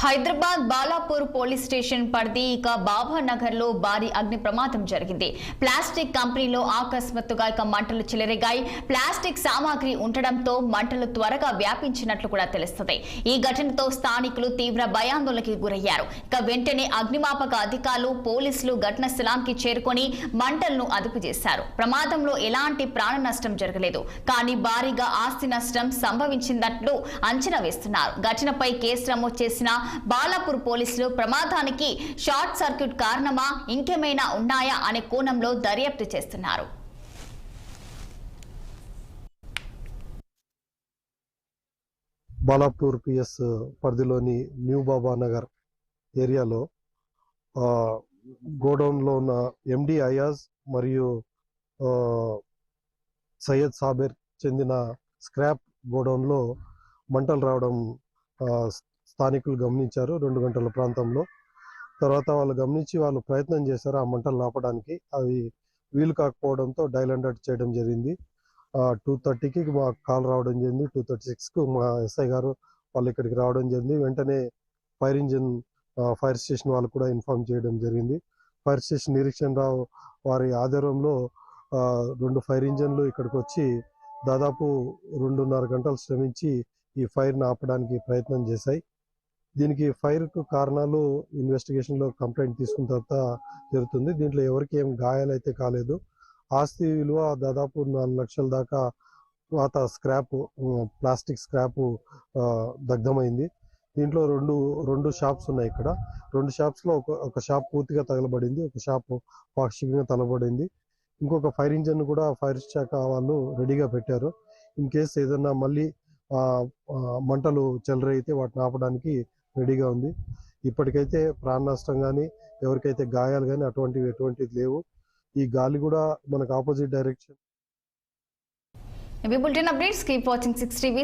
Hyderabad Balapur police station పరిధి బాబా నగర్ లో భారీ అగ్ని ప్రమాదం జరిగింది. ప్లాస్టిక్ కంపెనీలో ఆకస్మాత్తుగా మంటలు చెలరేగాయి. ప్లాస్టిక్ సామాగ్రి ఉండడంతో మంటలు త్వరగా వ్యాపించినట్లు కూడా తెలుస్తుంది. ఈ ఘటనతో స్థానికులు తీవ్ర భయాందోళనకి గురయ్యారు. వెంటనే అగ్నిమాపక అధికారులు పోలీసులు ఘటనా స్థలానికి చేరుకొని మంటలను అదుపు చేశారు. ప్రమాదంలో ఎలాంటి ప్రాణ నష్టం జరగలేదు, కానీ భారీగా ఆస్తి నష్టం సంభవించినట్లు అంచనా వేస్తున్నారు. ఘటనపై కేసు నమోదు చేసిన బాలాపూర్ పోలీసులు ప్రమాదానికి షార్ట్ సర్క్యూట్ కారణమా, ఇంకేమైనా ఉన్నాయా అనే కోణంలో దర్యాప్తు చేస్తున్నారు. బాలాపూర్ పిఎస్ పరిధిలోని న్యూ బాబా నగర్ ఏరియాలో గోడౌన్ లో ఉన్న ఎండి అయాజ్ మరియు సయ్యద్ సాబిర్ చెందిన స్క్రాప్ గోడౌన్ లో మంటలు రావడం స్థానికులు గమనించారు. 2 గంటల ప్రాంతంలో తర్వాత వాళ్ళు గమనించి వాళ్ళు ప్రయత్నం చేశారు ఆ మంటలు ఆపడానికి. అవి వీలు కాకపోవడంతో డైల్ అలర్ట్ చేయడం జరిగింది. 2:30కి మా కాల్ రావడం జరిగింది. 2:36కు మా ఎస్ఐ గారు వాళ్ళు ఇక్కడికి రావడం జరిగింది. వెంటనే ఫైర్ స్టేషన్ వాళ్ళు కూడా ఇన్ఫార్మ్ చేయడం జరిగింది. ఫైర్ స్టేషన్ నిరీక్షణ రావు వారి ఆధ్వర్యంలో 2 ఫైర్ ఇంజన్లు ఇక్కడికి వచ్చి దాదాపు 2.5 గంటలు శ్రమించి ఈ ఫైర్ని ఆపడానికి ప్రయత్నం చేశాయి. దీనికి ఫైర్ కు కారణాలు ఇన్వెస్టిగేషన్ లో కంప్లైంట్ తీసుకున్న తర్వాత జరుగుతుంది. దీంట్లో ఎవరికి ఏం గాయాలైతే కాలేదు. ఆస్తి విలువ దాదాపు 4 లక్షల దాకా పాత స్క్రాప్ ప్లాస్టిక్ స్క్రాప్ దగ్ధమైంది. దీంట్లో రెండు షాప్స్ ఉన్నాయి. ఇక్కడ 2 షాప్స్ లో ఒక షాప్ పూర్తిగా తగలబడింది, ఒక షాప్ పాక్షికంగా తగలబడింది. ఇంకొక ఫైర్ ఇంజన్ కూడా ఫైర్ శాఖ వాళ్ళు రెడీగా పెట్టారు. ఇన్ కేసు ఏదన్నా మళ్ళీ మంటలు చెలరైతే వాటిని ఆపడానికి రెడీగా ఉంది. ఇప్పటికైతే ప్రాణ నష్టం కానీ ఎవరికైతే గాయాలు కానీ ఎటువంటివి లేవు. ఈ గాలి కూడా మనకు opposite direction. Buletin updates, keep watching 6 TV.